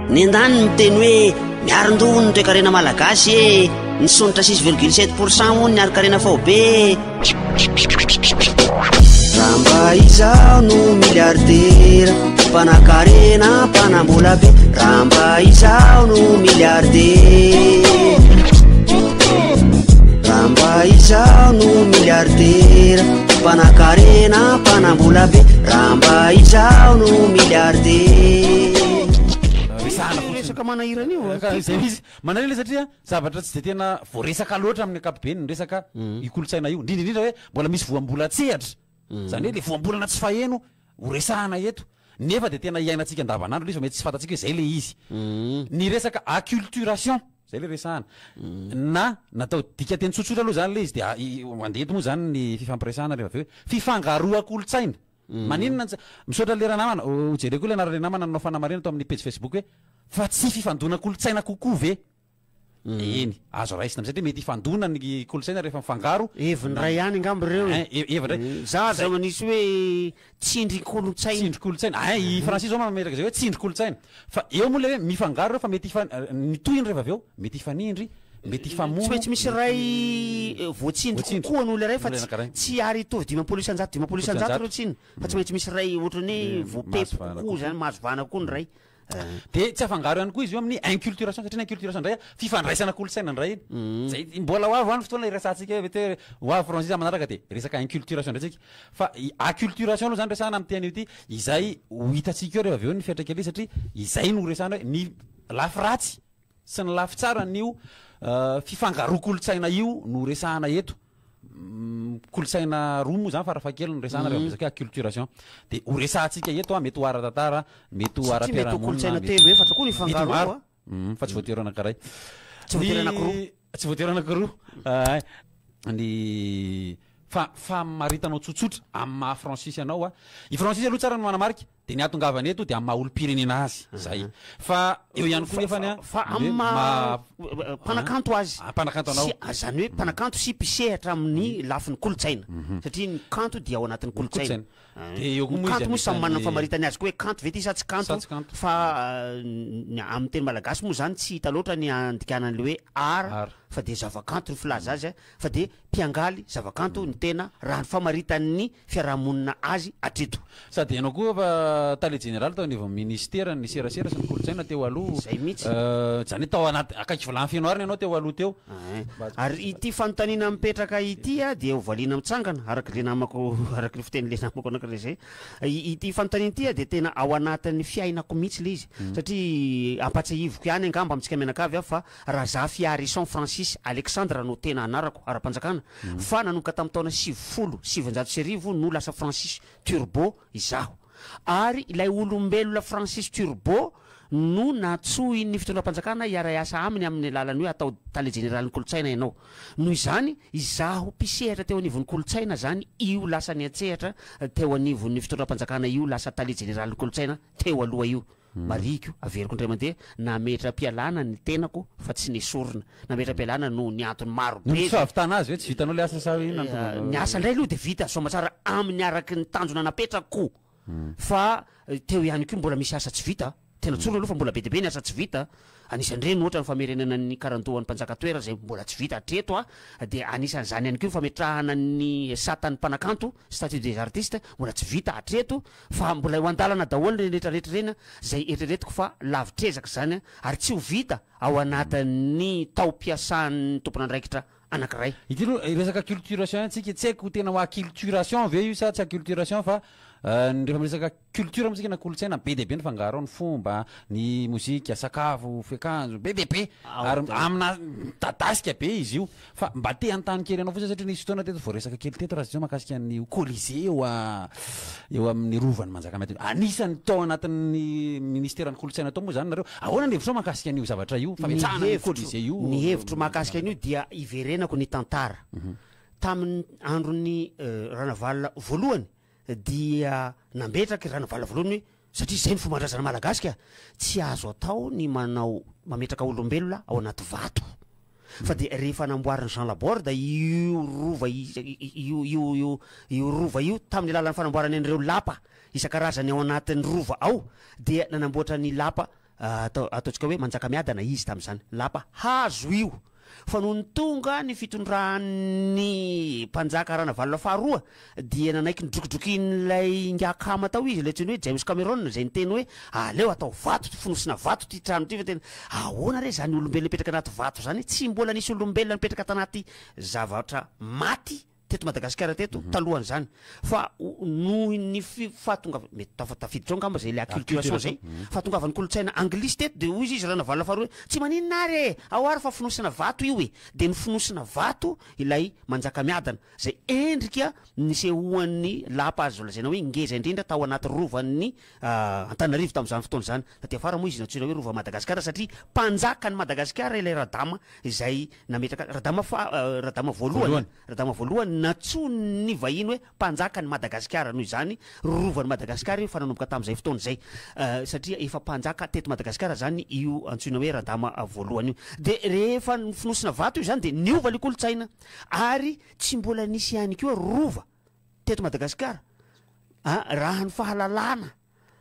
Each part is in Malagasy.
ny endany miteny hoe miaron-dono ny toekarena malagasy e nisonitra 6,7% moa ny arikarena faobe raha mba izaho no miliardera mpanakarena mpanambola be raha mba izaho no miliardera raha mba izaho no miliardera mpanakarena mpanambola be raha mba izaho no miliardera resaka manahirana io zay izy manahirana satria zavatra tsy de tena voaresaka loatra amin'ny ankapobeny ny resaka ikolotsaina io indrindrindrindra hoe mbola misy voambola tsehatra zany hoe le voambolana tsy faheno ho resahana eto nefa de tena iainantsika andavanandro le izy mety tsy fantatsika hoe zay le izy ny resaka acculturation zay le resahana na natao dika teny tsotsotra aloha zany le izy de mandeha eto moa zany ny fifampiresahana rehefa avy hoe fifangaroa kolotsaina maninona misaotra lera namana jereko le anarale namana nanao fanamarena atao amin'ny page Facebook hoe fa tsy fifandona kolotsaina kokoa ve eny azo raisina satria mety ifandona ny kolotsaina rehefa mifangaro eviny ray ihany angambo reo evindray za manisy hoe tsindry kolotsaina i Francis zao mametraka zay hoe tsindry kolotsaina fa eo moa le hoe mifangaro reo fa mety nitohiny rehefa avy eo mety ifanindry mety ifamono tsy maintsy misy ray voatsindry kokoa n'olo ray fa tsy ary itovy 10% reo tsiny fa tsy maintsy misy ray ohatrany hoe voapepo kokoa zany mahazo vana kokoa ny ray de tsy afangaro ihany koa izy io amin'ny inculturation satria inculturation ndray fifandraisana kolotsaina ndray iny zay mbola hoavy any fotoana iresantsika hoe hoavy Francis manaraka de resaka inculturation ndraitsika fa acculturation aloha zany resahana amin'ny teny io ty izay ho hitatsika eo rehefa avy eo ny fiatraika le satria izay no resahana hoe ny lafy ratsy sy ny lafy tsara nio fifangaro kolotsaina io no resahana eto kolotsaina roa moa zany farafakely no resahana rehefa resaka acculturation de ho resahantsika eto mety ho ara-tantara mety ho ara-piarahamonina telo efatra koa ny fangaro fa tsy voatery anankiray tsy voatery anankiroa ny famaritanao tsotsotra amin'ny maha Francis anao i Francis aloha tsara no manamarika de ny atongavany eto de amin'ny maha olo-pirenena azy zay fa eo ihany koa nefany fa amin'ny mpanakanto azy mpanakanto anao zany hoe mpanakanto sy pisehatra amin'ny lafin'ny kolotsaina satria ny kanto dia ao anatin'ny kolotsaina de eo koa kanto moa samy manana famaritany azy koa hoe kanto ve ty sa tsy kanto fa amin'ny teny malagasy moa zany tsy hita loatra ny andikanan'le hoe art fa de zavakanto ny filaza azy fa de mpiangaly zavakanto ny tena raha ny famaritan'ny fiarahamonina azy atreto sady ianao koa fa tale général tao an'evo ministera ny serasera sy ny kolotsaina teo aloha zay mihitsy zany tao anaty akaiky volany fianoarana ianao teo aloha teo ary ity fanontaniana mipetraka ity de ovaliana mitsangana araky le namako araky le fiteny le namako anakiray zay ity fanontaniana ity de tena ao anatin'ny fiainako mihitsy le izy satria ampatsahivoko ihany angamba amitsika menakavy fa raha za fiarison Francis Alexandre no tena anarako ara-panjakana fa nanomboka tamin'ny taona 790 no lasa Francis Turbo izaho ary ilay olombelona Francis Turbo no natsohy ny fitondram-panjakana iara-iasa aminy amin'ny lalany hoe atao tale général ny kolotsaina ianao noho izany izaho pisehatra teo anivon'ny kolotsaina zany io lasa ny atsehatra teo anivon'ny fitondram-panjakana io lasa tale général ny kolotsaina teo aloha io mariko averiko indray mandeha nametra-pialana ny tenako fa tsy nesorina nametra-pialana no ny antony maro be avitana azy hoe tsy vitanao le asa sa ny asa ndray aloha de vita somatsara amin'ny araky ny tanjona napetrako fa teo ihany koa mbola misy asa tsy vita tena tsorona aloha fa mbola be de be ny asa tsy vita anisan'ireny ohatra ny famerenana ny karandohan'ny mpanjakatoera zay mbola tsy vita hatreto de anisan'izany ihany koa fametrahana ny satan'ny mpanakanto statut des artistes mbola tsy vita hatreto fa mbola ho andalana daholo ny rehetrarehetra reny zay eritreretiko fa lavitrezaka zany ary tsy ho vita ao anatin'ny tao-piasan'ny tompona andraikitra anankiray ity aloha resaka culturation antsika tsy haiko tena ho acculturation ve io sa tsy acculturation fa rehefa miresaka culture amitsika na kolotsaina be de be ny fangaro ny fomba ny mozika sakafo fekanjo be de be ary amina tadasika be izy io fa mba te antany kely anao fotsiny satria nisy fotoana teto vao resaka kely teto raha zao mahakasika ny Colisée eo amin'ny rovan'ny Manjakamiadana anisany tao anatin'ny ministera ny kolotsaina tao moa zany nareo ahoana ny hevitro mahakasika an'io zavatra io fametsahana ny Colisée io ny hevitro mahakasika an'io dia iverenako ny tantara tamin'ny andron'ny ranavalona voalohany dia nambetraky ranavalona voalohany satria zay ny fomban-drazana malagasika tsy azo atao ny manao mametraka olombelona ao anaty vato fa de rehefa namboariny Jean Laborde io rova io rova io tamin'ny alalan'ny fanamboarany an'ireo lapa isan-karazany ao anatin'ny rova ao dia nanamboatra ny lapa ataontsika hoe manjaka miadana izy tamin'izany lapa hazo io fa noho ny tonga ny fitondran'ny mpanjaka rana valona faharoa dia nanaiky nidrokodrokin'ilay ngakama tao izy lay tsiny hoe James Cameron zay niteny hoe aleo atao vato finosina vato ty trano ty fa tena ahoana re zany olombelona mipetraka anaty vato zany tsy mbola nisy olombelona mipetraka tanaty zavatra maty teto Madagasikara teto talohany zany fa noho ny fahatonga mety tafiditra ao ngamba zay le acculturation zay fahatongavan'ny kolotsaina anglisy teto de hoy izy rana valona faharoa tsy maninona ary ahoary fa finosina vato io e de ny finosina vato ilay manjaka miadana zay endrika nisehoan'ny lapa azo lazaina hoe ngeza indrindra tao anaty rovan'ny Antananarivo tamin'izany fotoana zany taty afara moa izy natsoina hoe rova Madagasikara satria mpanjaka ny Madagasikara ilay radama izay nametraka radama voalohany natsoiny ny vahiny hoe mpanjaka ny Madagasikara noho izany rovan'ny Madagasikara io fananomboka tamin'izay fotoana zay satria efa mpanjaka teto Madagasikara zany io antsoina hoe radama voalohany io de rehefa finosina vato io zany de niova le kolotsaina ary tsy mbola nisy ihany koa rova teto Madagasikara raha ny fahalalana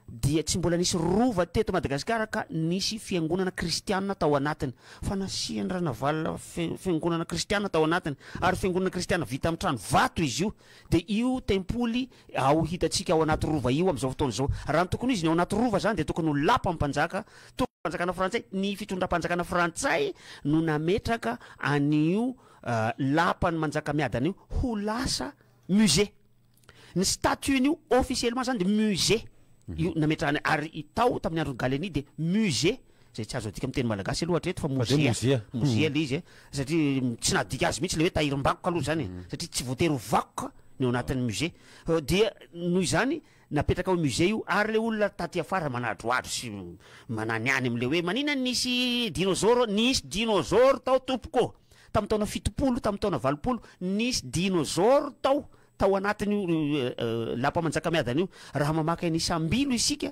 dia tsy mbola nisy rova teto Madagasikara ka nisy fiangonana kristianina tao anatiny fa nasiany rana valina fiangonana kristianina tao anatiny ary fiangonana kristianina vita amin'ny trano vato izy io de io tempoly ao hitantsika ao anaty rova io am'izao fotoana zao raha ny tokony izy ny ao anaty rova zany de tokony ho lapa mpanjaka mpanjakana frantsay ny fitondram-panjakana frantsay no nametraka an'io lapany manjaka miadana io ho lasa musée ny statue-n'io officiellement zany de musée io nametrahany ary itao tamin'ny andro Galeni de musée zay tsy azo adika miteny malagasy aloha hatreto fa musée le izy satria tsy nadika azy mihitsy le hoe tahirim-bakoka aloha zany satria tsy voatery ho vakoka ny ao anatin'ny musée dia noho izany napetraka ao musée io ary le olona taty afara manadroadro sy mananiany am'le hoe manina nisy dinosaure nisy dinosaure tao tompoko tamin'ny taona 70 tamin'ny taona 80 nisy dinosaure tao anatiny lapa manjaka miadana io raha mamaky ny isambilo isika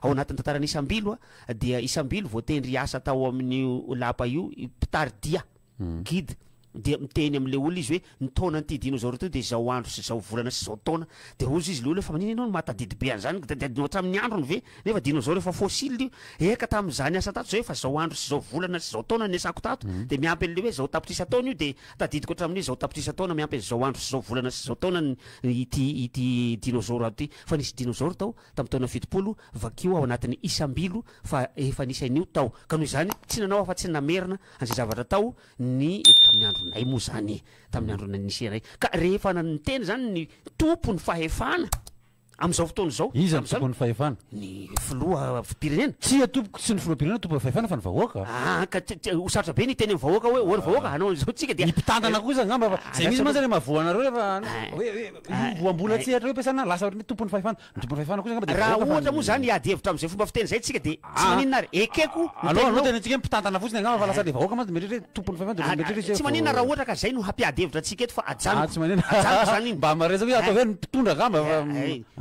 ao anatin'ny tantarany isambilo dia isambilo voatendry asa tao amin'ny lapa io mpitardia guide de miteny am'le olona izy hoe ny taona an'ity dinosaure ty de zao andro sy zao volana sy zao taona de rozy izy le olona fa manina ianao no mahatadidy be an'izany dadinao hatramin'ny androny ve nefa dinosaure efa fossile io eka tamin'izany asa tato zao efa zao andro sy zao volana sy zao taona ny asako tato de miampy an'le hoe zao tapitrisa taona io de tadidiko hatramin'ny zao tapitrisa taona miampy zao andro sy zao volana sy zao taona ity dinosaure aty fa nisy dinosaure tao tamin'ny taona 70 vakio ao anatin'ny isambilo fa efa nisy an'io tao ka noho izany tsy nanao afa-tsy namerina an'izay zavatra tao ny tamin'ny andro nay moa zany tamin'ny andro nisy anay ka rehefa niteny zany ny tompony fahefana am'izao fotoana zao izy ny tompony fahefana ny filoha firenena tsy tompoko tsy ny filoha firenena tompony fahefana fa ny vahoaka ka hosarotra be ny teny amin'ny vahoaka hoe ory vahoaka anao zao tsika de mpitantana kosa ngamba fa zay misy mantsy mahavoanareo rehefa voambola tsy hatra hoe ampiasana lasa ohatra tompony fahefana ny tompony fahefana kosa ngamba de raha ohatra moa zany iady hevitra am'izay fomba fiteny zay tsika de tsy maninona ary ekeko alors tena tsika mpitantana fotsiny ngamba fa lasa le vahoaka mantsy mety hoe tompony fahefana mety tsy maninona raha ohatra ka zay no hampiady hevitra tsika eto fa ajanoko tsy maninona zany iny mba mareza hoe atao hoe mpitondra ngamba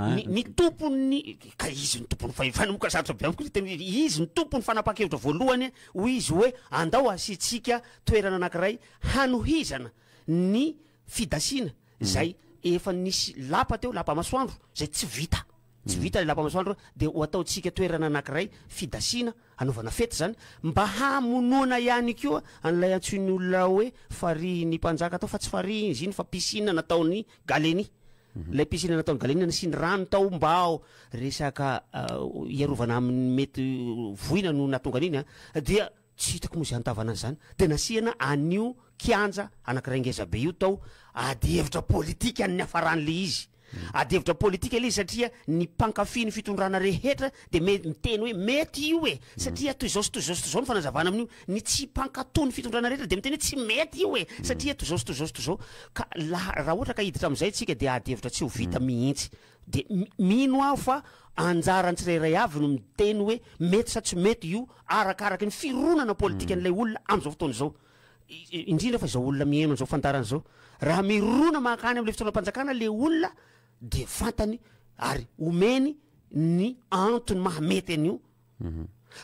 ny tompony ka izy ny tompony fahefana moka sarotra be amiko teny izy ny tompony fanapa-kevitra voalohany hoy izy hoe andao asitsika toerana anankiray hanohizana ny fidasina zay efa nisy lapa teo lapa masoandro zay tsy vita le lapa masoandro de ho ataotsika toerana anankiray fidasina anaovana fety zany mba hamonoana ihany koa an'ilay antsoiny olona hoe farihy ny mpanjaka atao fa tsy farihy izy iny fa piscine nataony Galeni lay piscine nataony Galeni sy ny rano tao mba resaka iarovana amin'ny mety voina no natonga an'iny dia tsy hitako moa zay antavana zany de nasiana anio kianja anankiray ngeza be io tao ady hevitra politika ny afaran'le izy ady hevitra politika le izy satria ny mpankafy ny fitondrana rehetra de miteny hoe mety io e satria toy zao sy toy zao sy toy zao ny fanazavana amin'io ny tsy mpankatò ny fitondrana rehetra de miteny hoe tsy mety io e satria toy zao sy toy zao sy toy zao ka raha ohatra ka hiditra am'izay tsika de ady hevitra tsy ho vita mihitsy de mino aho fa anjarany tsirairay avy no miteny hoe mety sa tsy mety io arakaraky ny fironana politika an'ilay olona am'izao fotoana zao indrindra fa zao olona mihaino an'izao fantarana zao raha mirona makany am'le fitondram-panjakana le olona de fantany ary omeny ny antony mahamety an'io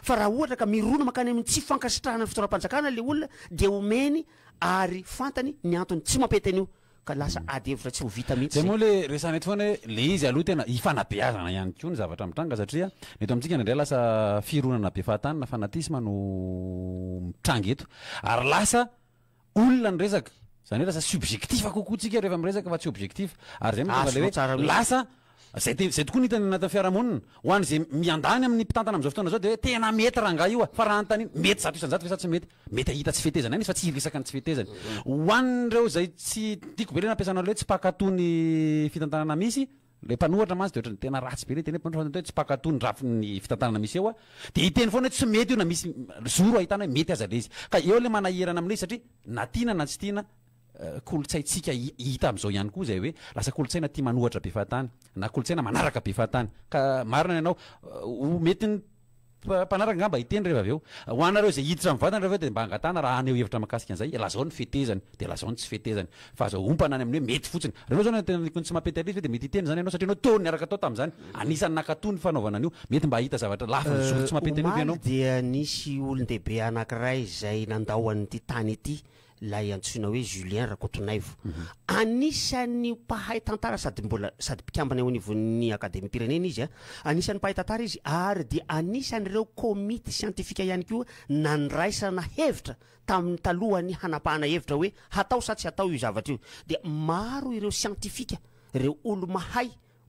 fa raha ohatra ka mirona makany amin'ny tsy fankasitrahana ny fitondram-panjakana le olona de omeny ary fantany ny antony tsy mampety an'io ka lasa ady hevitra tsy ho vita mihitsy zay moa le resana eto foana hoe le izy aloha tena ifanabeazana ihany koa ny zavatra mitranga satria eto amintsika indray lasa fironana be fahatanana fanatisma no mitranga eto ary lasa olona ny resaka zany hoe lasa subjectif kokoa tsika rehefa miresaka fa tsy objectif ary zay moa le hoe lasa zay tokoa nitany anatin'ny fiarahamonina ho an'izay miandany amin'ny mpitantana am'izao fotoana zao de hoe tena mety raha ngahy io a fa raha antaniny mety zato isan-jato fa sa tsy mety ahita tsy fetezana any izy fa tsy resaka ny tsy fetezany ho an'ireo zay tsy tiako be le nampiasana le hoe tsy pakatony fitantanana misy le mpanohatra mazy de ohatrany tena ratsy be le tena hoe tsy pakatony rafiny fitantanana misy eo a de hiteny foana hoe tsy mety io na misy zoro ahitana hoe mety aza le izy ka eo le manahirana am'le izy satria na tiana na tsy tiana kolotsaintsika hita am'izao ihany koa zay hoe lasa kolotsaina tia manohatra be fahatany na kolotsaina manaraka be fahatany ka marina ianao ho mety ny mpanaraka ngamba hiteny rehefa avy eo ho anareo zay hiditra mivantana rehefa de mba angatana raha aneo hevitra mahakasika an'izay lazao ny fetezany de lazao ny tsy fetezany fa zao ompana any amin'ny hoe mety fotsiny reo zao tena nikony tsy mampety alizy de mety hiteny zany ianao satria anao teo niaraka tao tam'izany anisany nakatony fanaovana an'io mety mba hahita zavatra lafa ny zoro tsy mampety an'io ianao dia nisy olon-dehibe anankiray zay nandao an'ity tany ity lay antsoina hoe Julien Rakotonaivo anisan'ny mpahay tantara sady mpikambana eo anivon'ny akademia pirenena izy anisan'ny mpahay tantara izy ary dia anisan'ireo komity siantifika ihany koa nandraisana hevitra tamin'ny talohany hanapahana hevitra hoe hatao sa tsy hatao io zavatra io dia maro ireo siantifika ireo olo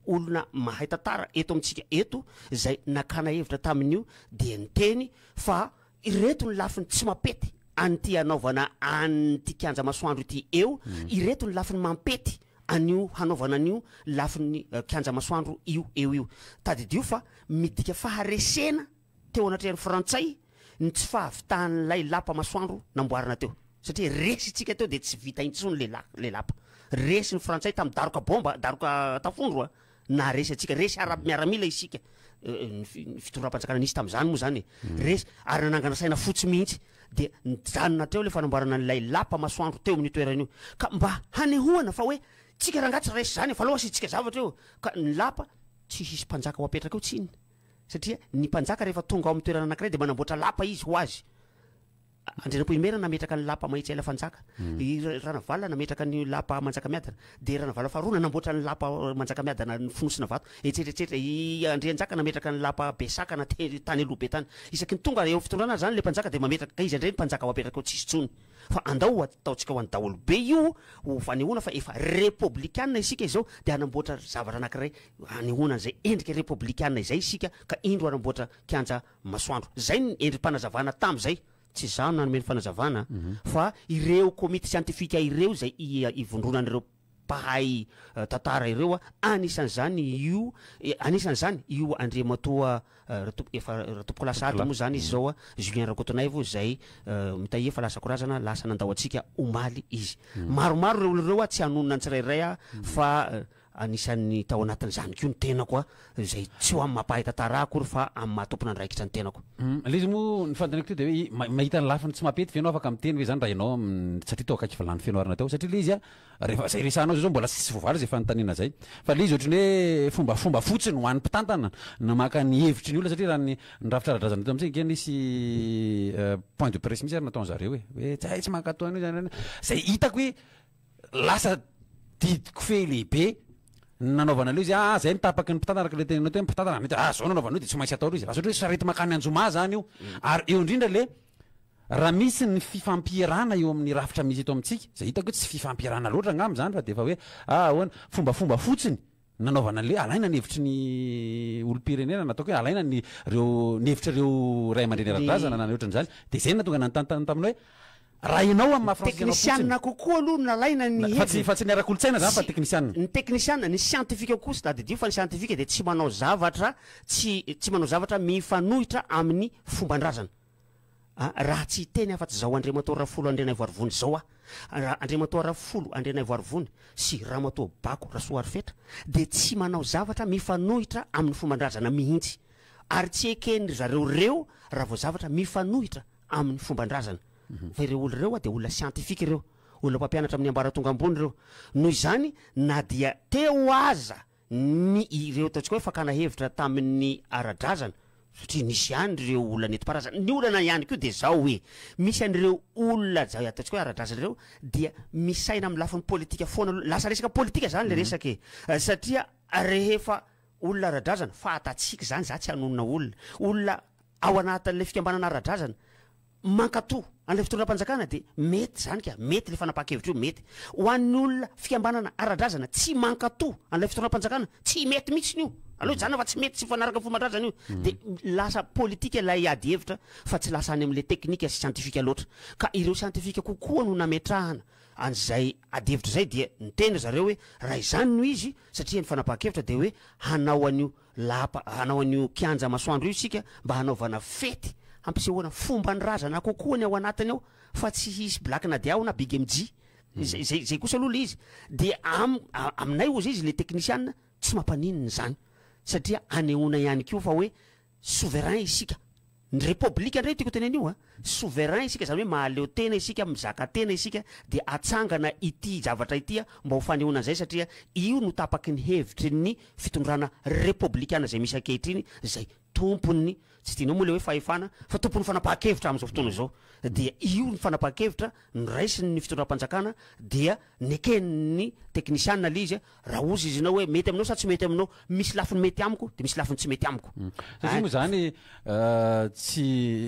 olona mahay tantara eto amintsika eto zay nakana hevitra tamin'io dia niteny fa ireto ny lafiny tsy mapety an'ity anaovana an'ity kianja masoandro ity eo ireto ny lafiny mampety an'io hanaovana an'io lafiny kianja masoandro io tadidio fa midika faharesena teo anatrehan'ny frantsay ny tsy fahavitahan'lay lapa masoandro namboarina teo satria resy tsika teo de tsy vita intsony le lapa resy ny frantsay tamin'ny daroka bomba daroka tafondro na resy atsika resy araby miaramila isika ny fitoram-panjakana nisy tam'izany moa zany resy ary nanangana saina fotsy mihitsy de nijanona teo le fanamboarana n'lay lapa masoandro teo amin'ny toeran'io ka mba hanehoana fa hoe tsika rangatsy resy zany fa loha sitsika zavatra eo ka ny lapa tsy hisy mpanjaka ho apetraka eo tsinona satria ny mpanjaka rehefa tonga ao amin'ny toerana anankiray de manamboatra lapa izy ho azy Andrianampoimera nametraka ny lapa Mahitsela Fanjaka. Ranavala nametraka ny lapa Manjakamiadana. De Ranavala Farona namboatra ny lapa Manjakamiadana ny fonosina vato. Etsetretra i Andrianjaka nametraka ny lapa Besaka na tany Lobe tany. Isaky ny tonga eo fitondrana zany le mpanjaka de mametraka ka izy andreny mpanjaka ho apetraka tsisy tsony. Fa andao ataotsika ho an'ny daholo be io ho fanehoana fa efa républicaine isika izao de hanamboatra zavatra anankiray hanehoana an'izay endrika républicaine izay isika ka indro hanamboatra kianja masoandro. Zay ny endrim-panazavana tam'izay. Tsy zany nanome ny fanazavana fa ireo komite scientifique ireo zay ivondronan'ireo mpahay tantara ireo anisan'izany io Andriamatoa ratopoko lasary moa zany izy zao Julien Rakotonaivo zay mitahiry fa lasa korazana lasa nandao atsika omaly izy maromaro ireo olon'ireo tsy hanonona ny tsirairay fa anisan'ny tao anatin'izany koa ny tenako zay tsy ho amin'ny mampahay tantara akory fa amin'ny mahatompona andraikitra ny tenako. Le izy moa ny fantanako teo de hoe mahita ny lafiny tsy mampety fenao afaka miteny hoe zany raha ianao satria tao akaiky valany fenoarana tao satria le izy rehefa zay resanao zao mbola tsy voavaly zay fanontaniana zay fa le izy ohatrany hoe fomba fotsiny ho an'ny mpitantana na maka ny hevitry ny olona satria raha ny rafitradrazana to amintsika nisy point de presse misy ary nataon zareo hoe tsy mankatoana io zany zay hitako hoe lasa didiko fe lehibe nanaovana le izy zay nitapaky ny mpitantana araka le teninao teo mpitantana mety zao nanaovana io de tsy maintsy atao izy satria sarety makany anjoma zany io ary eo indrindra le raha misy ny fifampierana eo amin'ny rafitra misy eto amintsika zay hitako hoe tsy fifampierana loatra ngamy zany fa de efa hoe ahoana fombafomba fotsiny nanaovana le alaina ny hevitry ny olo-pirenena nataoko hoe alaina ny reo ny hevitra reo ray aman-dreny ara-drazana na ohatran'izany de zay natonga nanontantana taminao hoe raha ianao amin'ny maha-technicianina kokoa aloha nalaina ny fa tsy niara-kolotsaina zany fa technicianina ny technicianina ny scientifique koa sy tadidio fa ny scientifique de tsy manao zavatra tsy manao zavatra mifanohitra amin'ny fomban-drazana raha tsy teny afa-tsy zao Andriamatoa Rafolo Andrianaivo Arivony zao Andriamatoa Rafolo Andrianaivo Arivony sy Ramatoa Bako Rasoa Arifetra de tsy manao zavatra mifanohitra amin'ny fomban-drazana mihitsy ary tsy ekeny zareo reo raha vao zavatra mifanohitra amin'ny fomban-drazana fa ireo olo reo de olona scientifique ireo olona mpampianatra amin'ny ambaratonga ambony reo noho izany na dia teo aza ny ireo ataontsika hoe fakana hevitra tamin'ny ara-drazana satria nisy ihany reo olona nentim-paharazana ny olana ihany keo de zao hoe misy an'ireo olona zao ataontsika hoe ara-drazana reo dia misaina amin'ny lafiny politika foana lasa resaka politika zany le resaky satria rehefa olona ara-drazana fahatatsika zany za tsy hanonona olona ao anatin'le fikambanana ara-drazana mankato an'le fitondram-panjakana de mety zany ka mety le fanapa-kevitra io mety ho an'ny olona fikambanana ara-drazana tsy mankato an'le fitondram-panjakana tsy mety mihitsy io aloha zany fa tsy mety tsy fanaraka fomban-drazana io de lasa politika lay ady hevitra fa tsy lasa any am'le teknika sy siantifika loatra ka ireo siantifika kokoa no nametrahana an'zay ady hevitra zay dia niteny zareo hoe raha izany no izy satria ny fanapa-kevitra de hoe hanao an'io lapa hanao an'io kianja masoandro io sika mba hanaovana fety ampisehoana fomba ny razana kokoa ny ao anatiny ao fa tsy hisy black na dia ao na big mg zay kosa aloha le izy de aminay ozy izy le teknisianina tsy mampanininy zany satria anehoana ihany keo fa hoe souverain isika ny repoblika ndray tiako tenen'io a souverain isika zany hoe mahaleo tena isika mizaka tena isika de atsangana ity zavatra ity a mba ho fanehoana zay satria io no tapaky ny hevitry ny fitondrana republikana zay misy ankehitriny zay tompony tsy tinao moa le hoe fahefana fa tompony fanapa-kevitra am'izao fotoana zao dia io ny fanapa-kevitra ny raisiny ny fitondram-panjakana dia neken'ny teknisianina le izy raha ozy izy nao hoe mety aminao sa tsy mety aminao misy lafiny mety amiko de misy lafiny tsy mety amiko satria moa zany tsy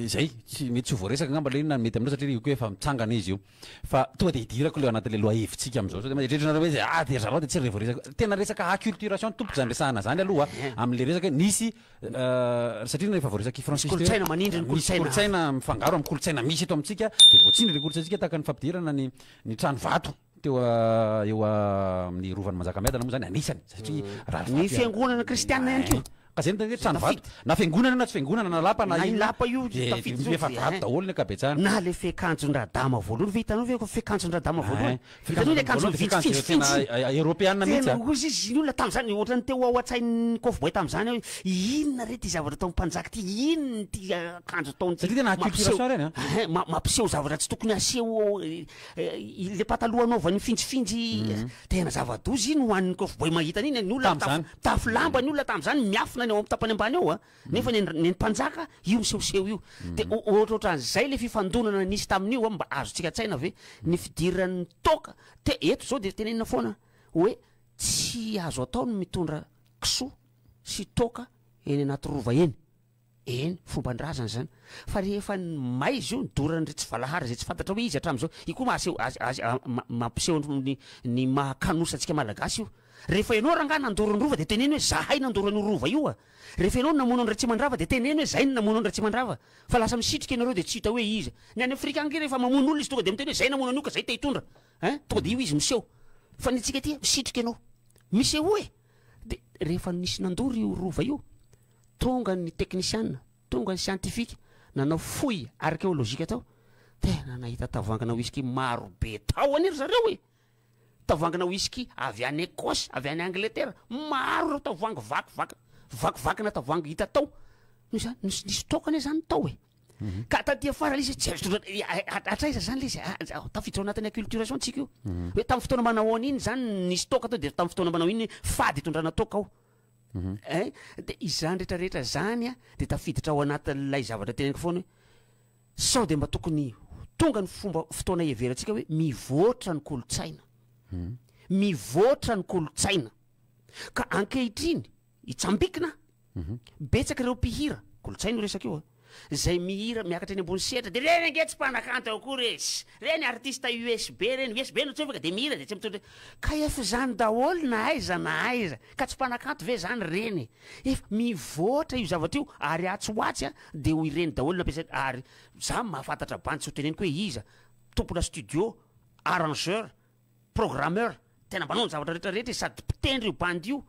zay tsy mety tsy voaresaka ngamba le na mety aminao satria io koa efa mitsangana izy io fa tonga de hidirako le anatin'le loa hevitsika am'izao sao de maeritreritranareo hoe de zareo de tsy revoresaka tena resaka acculturation tompoka zany resahana zany aloha am'le resaka nisy satria rehefa voaresaky francis kolotsaina manindry ny kolotsaina mifangaro amin'ny kolotsaina misy eto amintsika de voatsindry le kolotsaintsika tahaka ny fampidirana ny trano vato teo eo amin'ny rovan'ny manjakamiadana moa zany anisany satria raha ny fiangonana kristianina ihany keo ka zay ny trano vato na fiangonana na tsy fiangonana na lapa na lapa io efa vato daholo ny akabetsahana na le fekanjon-dradama voalohany ve hitanao ve fekanjon-dradama voalohany hitanao le akanjo vitsivitsy européenne mihitsy ozy izy ny olona tam'zany ohatrany teo ao an-tsain'ny kofboy tam'zany hoe inona re ty zavatra tao mpanjaka ty inony ty akanjo taony satria tena acculturation reny mampiseho zavatra tsy tokony aseho le pataloha anaovany fintsifintsy tena zava-dozy iny ho an'ny kofboy mahitany iny ny olona tafo lamba ny olona tam'zany miafina ny ao am'tapany ambany ao a nefa ny mpanjaka io misehoseho io de ohatrohatran'zay le fifandonana nisy tamin'io a mba azotsika tsaina ve ny fidiran'ny toka te eto zao de tenenina foana hoe tsy azo atao no mitondra kisoa sy toka eny anaty rova eny fomban-drazana zany fa rehefa may izy io nidorany re tsy valahary zay tsy fantatra hoe izy hatram'izao io koa mampiseho ny mahakanosatsika malagasy io rehefa ianao rangah nandoro ny rova de teneny hoe zahay nandoro ny rova io a rehefa ianao namono ny Ratsimandrava de teneny hoe zay ny namono ny Ratsimandrava fa lasa misitrika ianareo de tsy hita hoe izy ny any Afrika ange rehefa mamono olona izy tonga de miteny hoe zay namono anio ka zay te hitondra tonga de io izy miseho fa ny antsika ty misitrika ianao miseho e de rehefa nisy nandoro io rova io tonga ny teknisianina tonga ny scientifique nanao foy archéologique tao tena nahita tavoangana whisky maro be tao aniry zareo e tavoangana whisky avy any Écosse avy any Angleterre maro reo tavoangy vakivakina tavoangy hita tao nisy tokany zany tao e ka tatia fara izy atraiza zany le izy tafiditra ao anatin'ny acculturation tsika io hoe tamin'ny fotoana manao iny zany nisy toka tao de tamin'ny fotoana manao iny fady itondrana toka ao de izany rehetrarehetra zany a de tafiditra ao anatin'lay zavatra teneniko foana hoe sao de mba tokony tonga ny fomba fotoana ieveratsika hoe mivoatra ny kolotsaina mivoatra ny kolotsaina ka ankehitriny itsambikina betsaka reo mpihira kolotsaina io resaka io a zay mihira miakatra eny ambony sehatra de reny ange tsy mpanakanto akory reny artiste USB reny USB no tsefaka de mihira de tsy mitondra ka efa zany daholo na aiza ka tsy mpanakanto ve zany reny efa mivoatra io zavatra io ary atsy hoatsy a de ho ireny daholo nampiasa ary za mahafantatra bandy sy ho teneniko hoe iza tompona studio arrangeur programmeur tena manao ny zavatra rehetrarehetra sady mpitendry io bandy io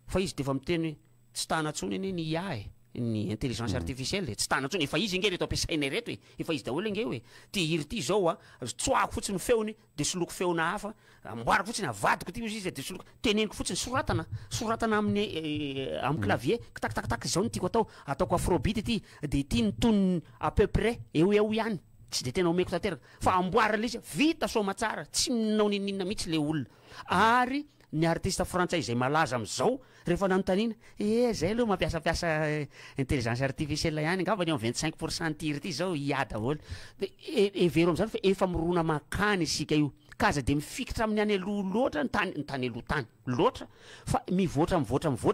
fa izy de efa miteny hoe tsy tanatsony eny ny IA ny intelligence artificielle tsy tanatsony efa izy nge reto ampiasainay reto efa izy daholo nge hoe ty hiry ty zao a tsoako fotsiny feony de soloko feona hafa amboarako fotsiny avadiko ty izy de soloko teneniko fotsiny soratana amin'ny clavier tak zao ny tiako ataoko afrobeat ty de ty ny tony à peu près eo ihany tsy de tena omeko tanteraka fa amboarana le izy vita soma tsara tsy minao ninina mihitsy le olona ary ny artiste frantsay zay malaza am'izao rehefa nanontaniana zay aloha mampiasapiasa intelligence artificielle ihany angavany 25% tiry ty zao ia daholo de evero am'zany fa efa mirona makany isika io kaza de mifikitra amin'ny any aloha loatra ny tany aloha tany loatra fa mivoatra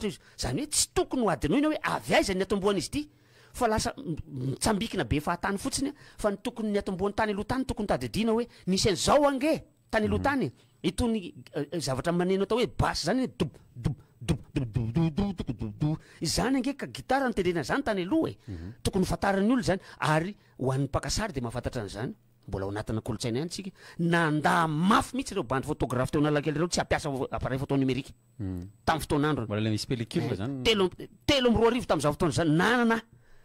izy zany hoe tsy tokony ho adinoina hoe avy aiza ny atomboana izy ty fa lasa mitsambikina be fahatany fotsiny fa ny tokony ny atomboan'ny tany aloha tany tokony tadidina hoe nisy an'izao ange tany aloha tany itony zavatra maneno atao hoe basy zany zany ange ka gitara notendrena zany tany aloha tokony fatarany olo zany ary ho an'ny mpakasary de mahafantatra an'zany mbola ao anatina kolotsaina ihany tsika nanda mafy mihitsy ireo bandy photographe teo analakely reo tsy ampiasa appareil photo numérique tamin'ny fotoan'andro mbola misy pellicule zany telo am'roa arivo tam'izao fotoana zany nanana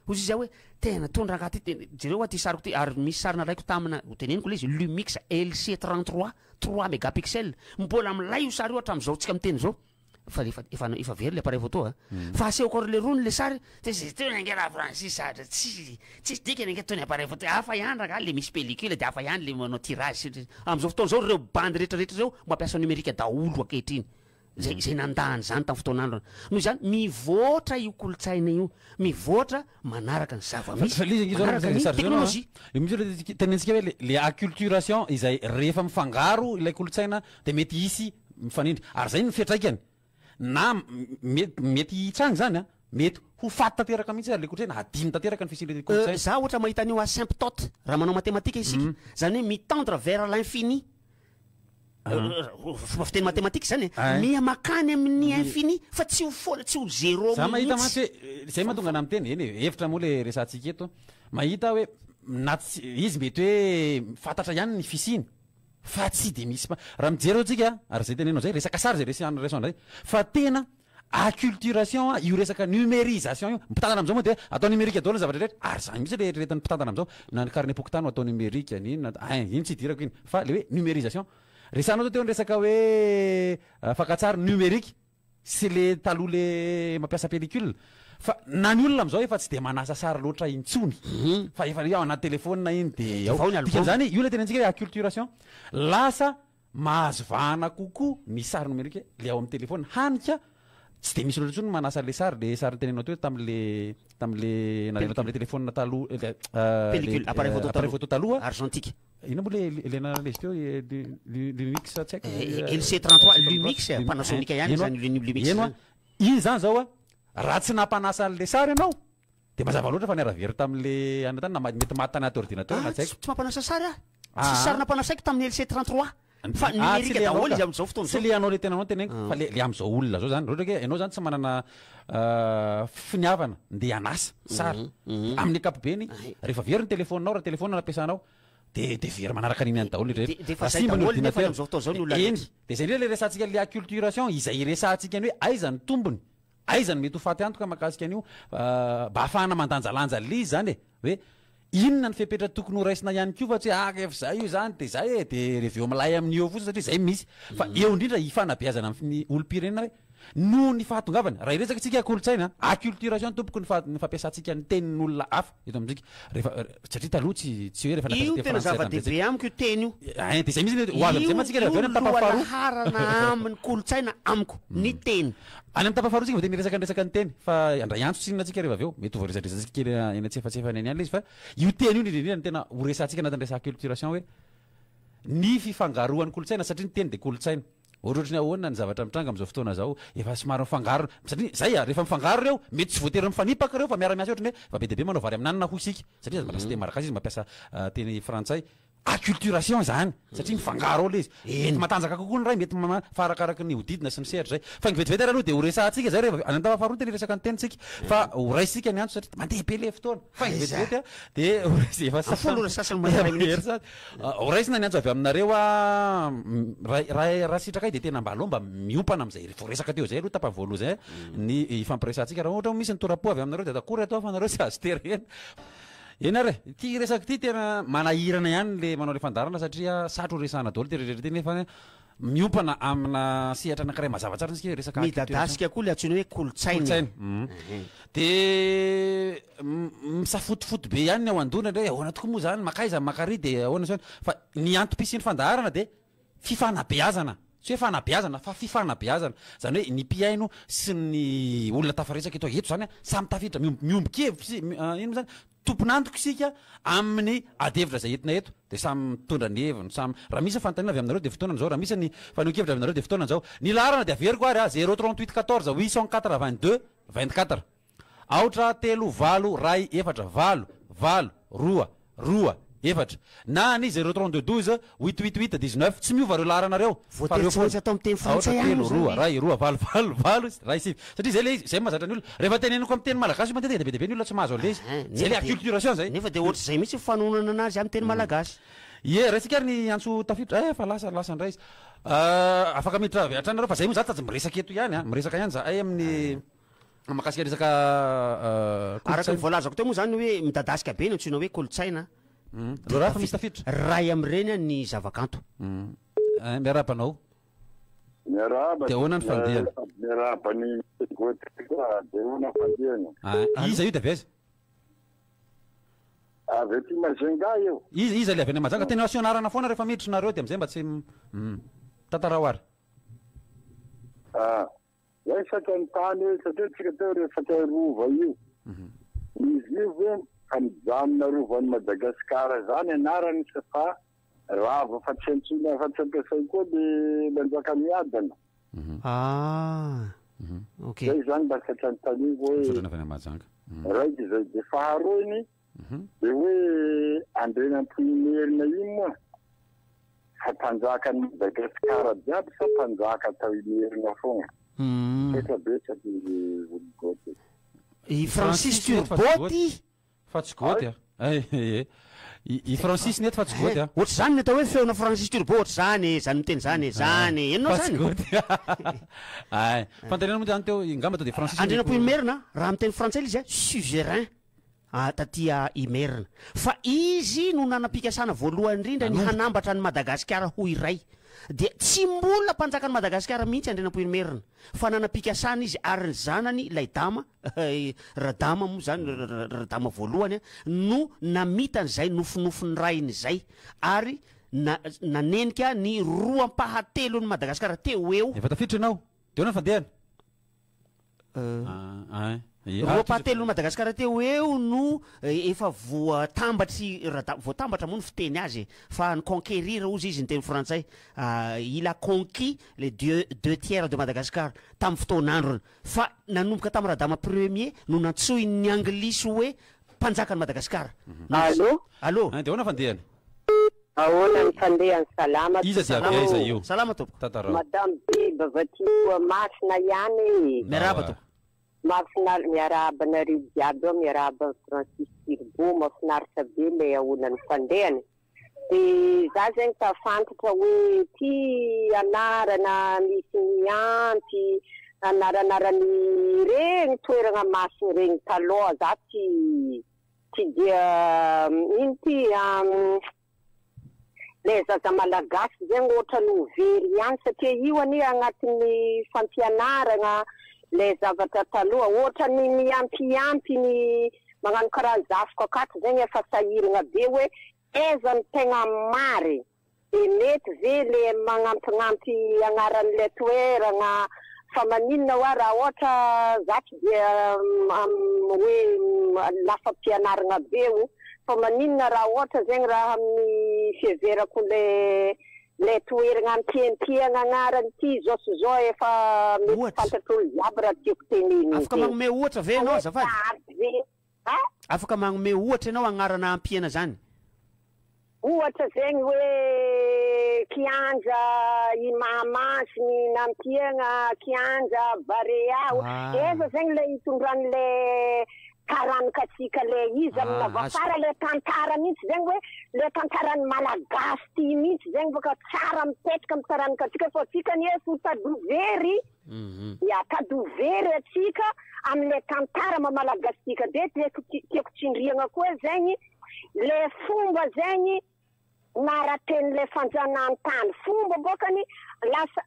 ozy zay hoe tena tondraka ty jereo aty sariko ty ary misy sarina raiko tamina hoteneniko le izy Lumix LC 33 3 mégapixels mbola milay io sary io hatram'izao tsika miteny zao efa very le appareil photo fa aseoko le rony le sary tena angela Francis sady tsy dikany ange tony appareil photo afa iandraka le misy pellicule de afa ihany le manao tirage am'izao fotoana zao reo bandy rehetrarehetra zao mampiasa numérique daholo akehitriny zay nandahany zany tamin'ny fotoan'andro noho zany mivoatra io kolotsaina io mivoatra manaraka ny zava-misy tenentsika hoe le acculturation izay rehefa mifangaro ilay kolotsaina de mety hisy mifanindry ary zay ny fiatraikany na mety hitrangy zany mety ho faty tanteraka mihitsy ary le kolotsaina hadiny tanteraka ny fisian'le kolotsaina za ohatra mahita an'io asymptote raha manao matematika isika zany hoe mitendre vers l'infini fomba fiteny matematika zany miha makany amin'ny infini fa tsy ho fola tsy ho zéro za mahita matsy hoe zay mahatonga ana miteny eny hevitra moa le resantsika eto mahita hoe na izy mety hoe fantatra ihany ny fisiny fa tsy de misy raha mijery atsika ary zay tenenao zay resaka sary zay resandray fa tena acculturation io resaka numérisation io mpitantana am'izao moa de atao numérique daholo zavatra rehetra ary zany misy le rehetan'ny mpitantana am'izao na ny karine pokotany atao numérique nina iny tsy hidirako iny fa le hoe numérisation resanao teo ny resaka hoe fankatsary numérique sy le taloha le mampiasa pellicule fa na ny olona am'izao efa tsy de manasa sary loatra intsony fa efa ao anaty telefona iny de aotikan'zany io le tenentsika hoe acculturation lasa mahazo vahana kokoa ny sary numérique le ao amin'ny telefona hanika tsy de misy loatra intsony manasa le sary tenenao teo tam'le nareno tam'le telefona taloha pellicule appareil photo taloha argentique ina moa le nalezy teo Lumix tsy haiko LC 33 Lumix Panasonic ihany zany Lumix iny zany zao raha tsy nampanasa an'le sary ianao de mazava loatra fa niaravery tam'le anatany na mety maty tany aty ordinateur na tsy haiko tsy mampanasa sary tsy sary nampanasaiko tamin'ny LC 33 fa numérique daholo izy am'izao fotoana tsy le anao le tenanao teneniko fa le am'izao olona zao zany ohatra hoe ianao zany tsy manana finiavana ndeha anasa sary amin'ny ankapobeny rehefa very ny telefoninao raha telefona nampiasanao de very manaraka an'iny any daholo eny de zay ndreo le resantsika le acculturation izay resantsika ny hoe aiza ny tombony aiza ny mety ho faty antoka mahakasika an'io mba ahafahana mandanjalanja le zany hoe inona ny fepetra tokony ho raisina ihany ko fa tsy hoe efa zay io zany de zay de reveo milay amin'io fotsiny satria zay misy fa eo indrindra ifanabeazana amin'ny olo-pirenena hoe no ny fahatongavany raha iresaka tsika kolotsaina acculturation tompoko ny fampiasantsika ny tenin'olona hafa eto amitsika rehefa satria taloha tsy hoe rehefa io tena zava-dehibe amiko io teny io de zay misy ho avy am'zay matsika rehefa avy any harana amin'ny kolotsaina amiko ny teny any amin'ny tapafaroa tsika vateny resaka ny teny fa andray antso tsinona tsika rehefa avy eo mety ho voaresadresatsika kely eny antsefatsefany any le izy fa io teny io nindrindrina ny tena ho resantsika anatin'ny resaka acculturation hoe ny fifangaroan'ny kolotsaina satria ny teny de kolotsaina ohatrohatry ny ahoana ny zavatra mitranga am'izao fotoana zao efa somary mifangaro satria zay rehefa mifangaro reo mety tsy voatery mifanipaka reo fa miara-miasa ohatrany hoe fa be deabe manao vary amin'anina ho isika satria mba tsy de maraka azy izy mampiasa teny frantsay acculturation zany satria mifangaro ao le izy matanjaka kokoa ny ray mety farakaraky ny hodidina sy ny sehatra zay fa nivetivety aloha de ho resantsika zay rehefa any antafafaroa teny resaka ny tenitsika fa ho raisika ny antso satria mandeha be le fotoana fa nivetivety de ho raisina ny antso avy aminareo raha sitraka de tena mba aloha mba miompana am'zay vo resaka teo zay aloha tapany voaloha zay ny fampiresantsika raha ohatra misy ny torapo avy aminareo de takory atao fa nareo tsy azo terena ena re ty resaky ty tena manahirana ihany le manao le fandarana satria satro resana daholo tereretra ty nefa miompana amina sehatra anankiray mazava tsara tsika resaka midadasika koa le antsoina hoe kolotsaina de misafotofoto be ihany ny ao andona ndray ahoana tokoa moa zany makaiza makary de ahoana zany fa ny antom-pisiny fandaharana de fifanabeazana tsy hoe fanabeazana fa fifanabeazana zany hoe ny mpiaino sy ny olona tafaresaka eto eto zany samy tafiditra miombokevitra ino zany tomponantoko isika amin'ny adevitra zay entina eto de samy mitondra ny heviny samy raha misy fantanina avy aminareo de fotoanany zao raha misy ny faneho-kevitra aminareo de fotoanany zao ny larana de averiko ary 038 14 882 24 aotra telo valo ray efatra valo valo roa efatra na ny 032 12 888 19 tsy miova reo laharanareo voatery atao amin'ny teny frantsay telo roa ray roa valo ray sivy satria zay le izy zay mahazatra ny olona rehefa teneniko amin'ny teny malagasy mandeha de be ny olona tsy mahazo an'le izy zay le acculturation zay nefa de ohatry zay mihitsy fanonana anazy amin'ny teny malagasy ye resika ary ny antso tafiditra fa lasa ndray izy afaka miditra atrany nareo fa zay moa za tsy miresaka eto ihany miresaka ihany za amin'ny mahakasika resaka araka ny voalazako teo moa zany hoe midadasika be ny antsoina hoe kolotsaina lo raha fa misy tafiditra ray am'ireny ny zavakanto miarabanao de ahoana ny fandehana iza io de avy aiza iza le avy any Majanga tena asionarana foana rehefa miditra nareo de am'izay mba tsy tantarao ary zay satrany tany satria tsika teo resaka rova io izy io ve amijamina rovan'ny Madagasikara zany anarany fa rava fa tsy antsona fa tsy ampiasay koa de manjaka miadana ok zay zany mba satrany tany hoe avy any Majanga raiky zay de faharoany de hoe andrena ampoimerina iny moa fa mpanjaka ny Madagasikara jiaby sa mpanjaka atao imerina foana betsaky ologoty i Francis Turboty fa tsy goty i Francis net fa tsy goty ohatry zany ny atao hoe feona Francis Turbo ohatry zany miteny zany enao zany ay fantanena moa zany teo ngamba tao de Francis andrena-po imerina raha miteny frantsay izy suzerain tatia imerina fa izy no nanam-pikasana voalohany indrindra ny hanambatra ny Madagasikara ho iray de tsy mbola mpanjaka ny Madagasikara mihitsy andrena-po imerina fa nanam-pikasana izy ary ny zanany ilay dama radama moa zany radama voalohany no namitany zay nofinofiny rainy zay ary nanenika ny roam-pahatelo ny Madagasikara teo eo efa tafiditra ianao de ona fandehana roam-pahatelo ny Madagasikara teo eo no efa voatambatra moa ny fiteny azy fa ny conquérir ozy izy ny teny frantsay il a conquis les deux tiers de Madagascar tamin'ny fotoan'androny fa nanomboka tamin'ny radama premier no nantsoy ny anglisy hoe mpanjaka ny Madagasikara allo de ona fandehana ahoana ny fandehany salama iza sy avy aiza io salama tompoko tantarao madame Biba Vatikoa masina ihany miaraba tompoko mahafinaritra miaraba nareo jiaby ao miaraba ny Francis Turbo mahafinaritra be le ahoana ny fandehany de za zegny tafantatra hoe ty anarana misy miampy anaranarany regny toerana masiny regny taloha za ty dia ino ty le zaza malagasy zegny ohatra no very ihany satria io ani agnatin'ny fampianarana le zavatra taloha ohatra ny miampiampy ny magnano karaha zafiko akato zegny efa sahirana be hoe aiza ny tegna mary de mety ve le magnampignampy agnaran'le toerana fa maninona hoa raha ohatra zatsy dia hoe lafa mpianarana be o fa maninona raha ohatra zegny raha amin'ny fiheverako le toerana ampiampiana agnarany ty zao sy zao efa mety fantatr'olo jiaby raha tiako teneny afaka magnome ohatra ve anao azafady afaka magnome ohatra ianao agnarana ampiana zany ohatra zegny hoe kianja i Mahamasiny nampiana kianja Barea efa zegny le hitondran'le taranikasika le izy amina vafara le tantara mihitsy zegny hoe le tantarany malagasy ty mihitsy zegny baka tsara mipetraka amy taranikasika fa atsika ny efa tadovery tadovery atsika amile tantara mamalagasika de tiako tsindriana koa zegny le fomba zegny narateny le fanjanahantany fomba bokany lasa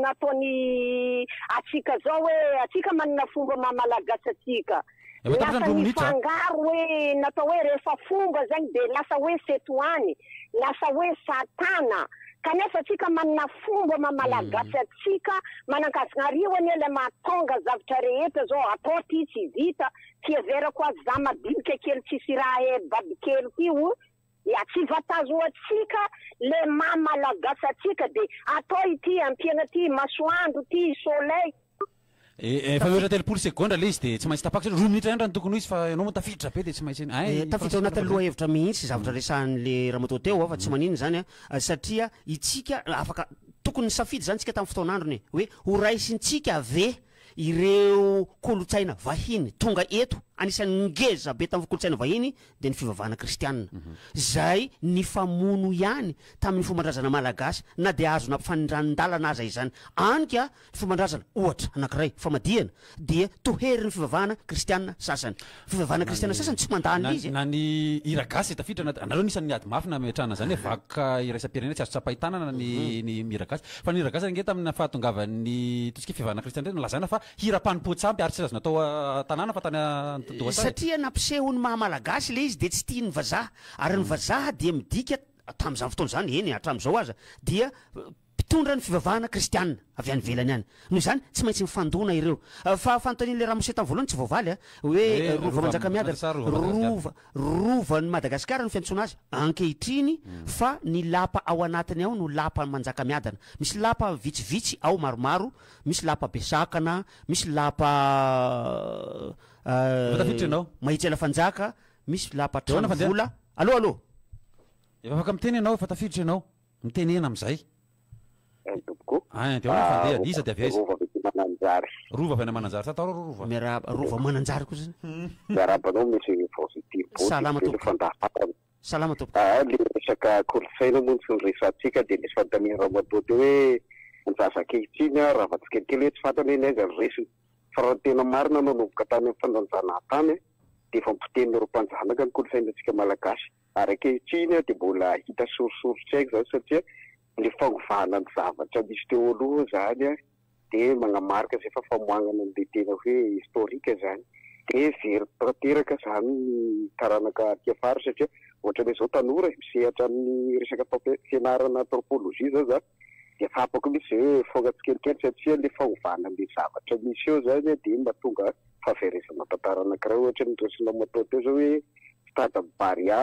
nataony atsika zao hoe atsika manana fomba mamalagasy atsika lasa nifangaro hoe natao hoe rehefa fomba zegny de lasa hoe fetoany lasa hoe satana kanefa atsika manana fomba mamalagasy atsika manankazonarioany le mahatonga zavatra rehetra zao atao ty tsy vita fiaverako azy za madinika kely tsisy raha babikely tio tsy vatazo atsika le mamalagasy atsika de atao ity ampiana ty masoandro ty soleil fa mihoatra telopolo segondra le izy de tsy maintsy tapaka roa minitra ihany raha ny tokony ho izy fa ianao moa tafiditra be de tsy maintsy tafiditra ao anatin'ny loha hevitra mihitsy zavatra resahan'le raha teo fa tsy maninona zany satria itsika afaka tokony safidy zany tsika tamin'ny fotoan'androny hoe ho raisintsika ave ireo kolotsaina vahiny tonga eto anisan'ny ngeza be tamin'ny kolotsaina vahiny de ny fivavahana kristianina zay ny famono ihany tamin'ny fombandrazana malagasy na de azona mpifanindranindalana aza izany anika ny fombandrazana ohatra anankiray famadihana dia tohery ny fivavahana kristianina sasany fivavahana kristianina sasany tsy mandany izy na ny iragasy tafiditra anareo nisan'ny ady mafy na metrahana zany hoe vakoka iraisam-pirenena tsy azo tsapahitanana ny iragasy fa ny iragasy ange tamin'ny fahatongavan'ny tosika fivavahana kristianina nolazana fa hira-panim-potsampy ary tsy azona atao tanàna fa tany satria nampisehony mahamalagasy le izy de tsy tia ny vazaha ary ny vazaha dia midika tam'izany fotoana zany eny hatram'izao aza dia mpitondra ny fivavahana kristianina avy any velany any noho izany tsy maintsy mifandona ireo fa fanontanian'le raha mose tamin'ny voalohany tsy voavaly hoe rova manjakamiadana rova ny madagasikara no fiantsona azy ankehitriny fa ny lapa ao anatiny ao no lapa manjakamiadana misy lapa vitsivitsy ao maromaro misy lapa besakana misy lapa mahitsy ela fanjaka misy lapa tranovola allo efa afaka miteny ianao efa tafiditra ianao mitenena am'izay de fandeha isa de avy aizy rova avy ana mananjary sa atao rova rova mananjary koa zany miarabanao misy salama tompo le resaka kolotsaina moa tsy nyresantsika de misy fanontaniana rahamatoa teo hoe nizazakehitsiny raha va tsy kelikely hoe tsy fantany eny aiza ny resiny fa raha tena marina nanomboka tany amin'ny fandanjana tany de efa mpiteniny ro mpanjanaka ny kolotsainatsika malagasy ary ankehitsiny de mbola hita sorisoritsy aiky zany satria le fangovana ny zavatra misy teo aloha zany de manamarika zay fa famoangana n'le tena hoe historika zany de very zany ny taranaka aty afara satria ohatra hoe zao tanora misehatra amin'ny resaka fianarana antropolojia zao zany de fapako misy hoe fonga tsikelikely satria le fangovana n'le zavatra misy eo zany de mahatonga fahaverezana tantara anankiray ohatra ny resina matao teo zao hoe stade Baria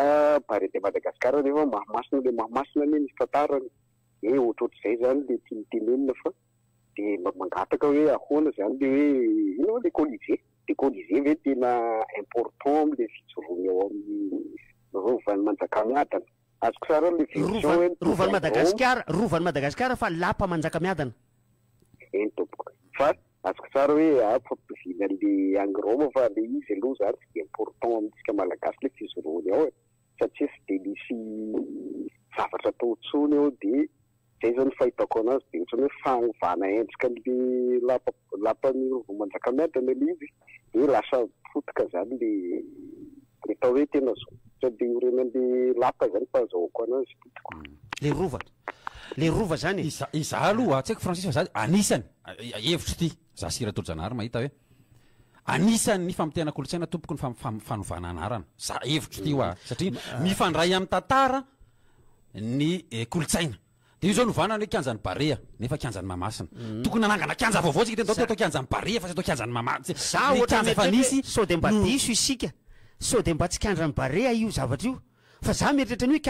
de Madagasikara nefa mahamasina le mahamasina ne misy tantarany ohatrohatr'izay zany le tinitenenina fa de mangataka hoe ahoana zany le hoe ino le colisée ve tena important am'le fijoroany ao amin'ny rovan'ny manjakamiadana azoko tsara le version rovan'ny Madagasikara fa lapa manjakamiadana eny tompoko fa azoko tsara hoe fampivina le angroma fa le izy aloha zany tsy de important amintsika malagasy le fijoroany ao satria tsy de misy zavatra atao tsony eo de zay zany fahitako anazy de ohatrany hoe fanovana endrika le lapany rova manjakamiadana le izy de lasa fotoka zany le tao hoe tena zo de orenan'le lapa zany fa azahoako anazy fotoko le rova zany iza aloha tsy haiko Francis fa zany anisany hevitro ty za Sirato-Janahary mahita hoe anisany ny famitena kolotsaina tompoko ny fanovana anarana za hevitro ty oa satria mifandray amin'ny tantara ny kolotsaina de io zao novana hoe kianjany Barea nefa kianjany Mahamasina tokony nanangana kianja vaovao tsika tena atao kianjany Barea fa tsy atao kianjany Mahamasina za ohatra fa nisy sao de mba diso isika sao de mba tsy kianjany Barea io zavatra io fa za mieritreritra ny hoe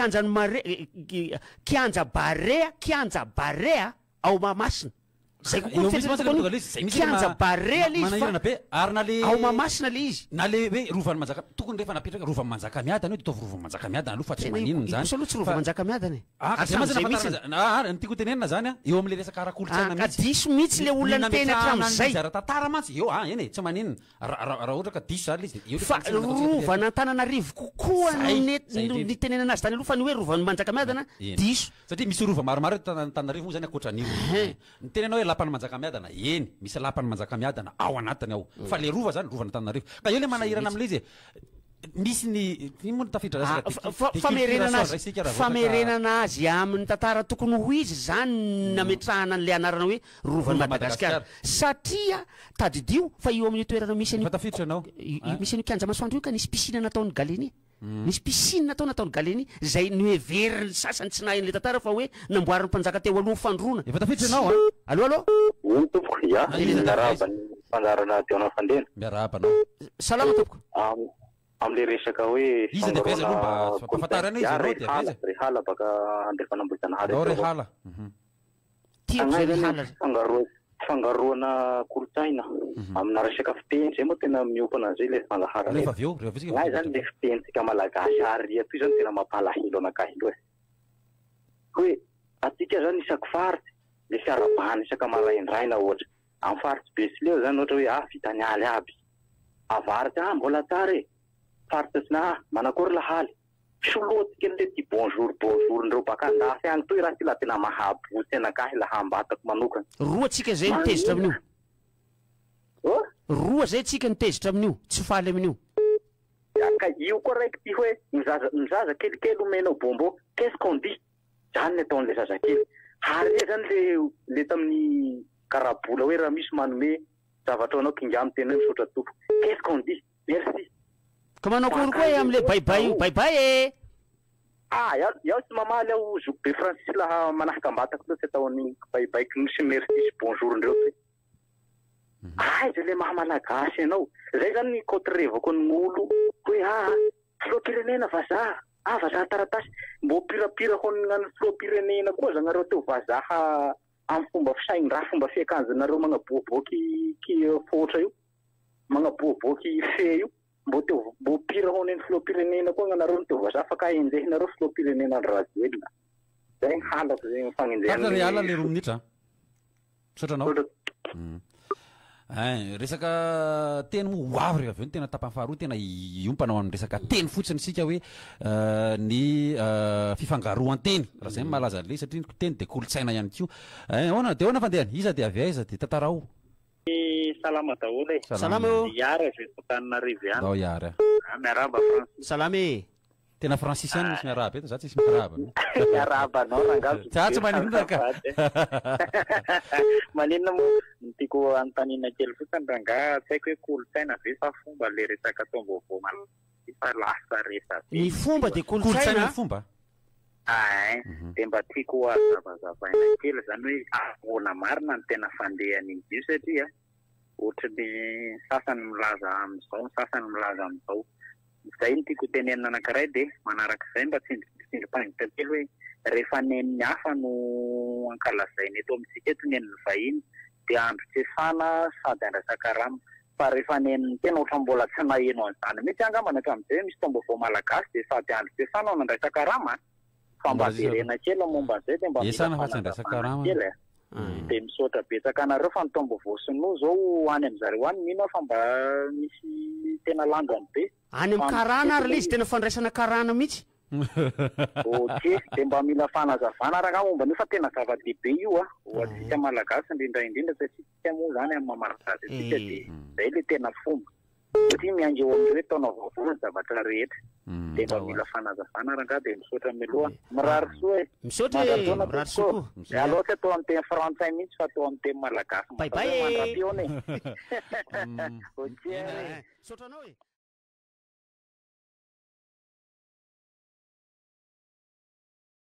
kianja Barea ao Mahamasina zay kokianja Barea le izy be ary na le ao Mahamasina le izy na le hoe rovan'ny manjaka tokony rehefa napetraka rovan'ny manjakamiadana hoe de ataovy rovan'ny manjakamiadana aloha fa tsy maninona zany aloha tsy rova manjakamiadana tiako tenenina zany eo am'le resaka ara-kolotsaina mihitsy diso mihitsy le olona teny hatramin'izay tantara mantsy eo eny tsy maninona raha ohatra ka diso zany le izy fa rovana Antananarivo kokoa ny tenenana azy tany aloha fa ny hoe rovan'ny manjakamiadana diso satria misy rova maromaro Antananarivo moa zany akoatran'io ny tenenao hoe lapany manjakamiadana eny misy lapany manjakamiadana ao anatiny ao fa le rova zany rovan'ny Antananarivo ka eo le manahirana am'le izy misy ny moa tafidra famerenana azy amin'ny tantara tokony ho izy zany nametrahana an'le anarana hoe rovan'ny Madagasikara satria tadidio fa io amin'ny toerana misy tafiditra anao misy an'io kianja masoandro io ka nisy piscine nataon'ny Galenie misy piscine ataonataony galeny zay noeveriny sasany tsy nahin'le tantara fa hoe namboarin'ny mpanjaka teo aloha fandrona efa tafiditra anao a alo alo ony tompoko ya miaraba ny fandarana teona fandena miaraba anao salama tompoko am'le resaka hoe iza de veza aloha mba fahafantarana izy anao de veza rehala baka andrefa nambojanahary ao rehala tiako zay rehala fangaroana kolotsaina amina resaka fiteny zay moa tena miopana zay le fangahara rehefa avy eo rehefa na zany le fitenitsika malagasy ary atoy zany tena mampalahelo anakahilo hoe atsika zany isaky faritsy le fiarabany isaka maraindraina ohatra amin'ny faritsy be sy leo zany ohatra hoe vitany aly aby avaritsy mbola tsara e faritsy sina manakory lahaly soloatsika n'le ty bonjour ndreo baka andafy any toy raha ty la tena mahabotsy anakahy laha ambatako manokana roa tsika zay nitezitra amin'io roa zay tsika nitezitra amin'io tsy faly amin'io ka io koa raiky ty hoe mizaza kelikely omena bombo qu'est-ce qu'on dit zany ny ataon'le zazakely ary zany le tamin'ny karabola hoe raha misy manome zavatra anao kingamy tena hoe misaotra tompo qu'est-ce qu'on dit merci ka manao kory koa e am'le baibay e iaho tsy mamaly aho zobe francis laha manahaky ambatako loatsy ataon'ny baibaiky misy merci sy bonjour ndreo ty zay le maha malagasy ianao zay zany ny kotrevako ny olo hoe filoha-pirenena vazaha vazaha taratasy mbo pirapira hon'gnany filoha-pirenena koa zanareo teo vazaha amin'ny fomba fisaigny-draha fomba fiakanjanareo magnaboaboaky fotra io magnaboaboaky fe io mbo pira hon'ny filoha-pirenena koa gnanareo teo vazaha fa ka enjehinareo filoha-pirenena ny razoelona zay ny halako zay mifagnenjehana le ala le roa minitra sotranao resaka teny moa hoavy rehefa avy eo ny tena tapany faharoa tena iompanao amin'ny resaka teny fotsiny sika hoe ny fifangaroan-teny raha zay malaza le satria teny de kolotsaina ihany kio ona de ona fandehany iza de avy aiza de tantarao salama daholo e salama eo iary avy fotanarivo ihany ao iary miaraba francis salama e tena francis any misy miaraba eto za tsy misy miaraba miaraba anao rangazo tsy maninona ka maninona moa nitiako antanina kely fotsiny ranga tsy haiko hoe kolotsaina ve fa fomba le resaka tombovo fa lasa resa ny fomba de kolotsaina ny fomba de mba tiako azavazavaina kely zany hoe ahoana marina ny tena fandehany io satria ohatra ny sasany milaza am'izao ny sasany milaza am'izao zay ny tiako tenenina anankiray de manarak'izay mba tsindrim-panjitra kely hoe rehefa nen'ny hafa no ankalazainy eto amintsika eto nen'ny vahiny de andro tsefana sady andrasaka rano fa rehefa nen'ny tena ohatra mbola tsy naheno an'izany mety angambana hatramin'izay misy tombovao malagasy de sady andro tsefana ao nandraisaka rama fa mba verena kely momba an'izay de mba esana fa tsy andraisaka rama de misaotra betsaka anareo fa ny tombovao sinoa zao any am'zareo any mino fa mba misy tena lanjany be any amin'ny karana ary le izy tena fandraisana karana mihitsy de mba mila fanazavana raha momba nefa tena zava-dehibe io ho atsika malagasy indrindraindrindra satria moa zany amin'ny mamalagasy atsika de zay le tena fomba satria miangeo amin'ireo taona vaovao zavatra rehetra de mba mila fanazavana raha de misaotra miloha mirary soa e misaotra mirary soa aloha atao amin'ny teny frantsay mihitsy fa atao amin'ny teny malagasy baibay mandrapiona misaotra anao e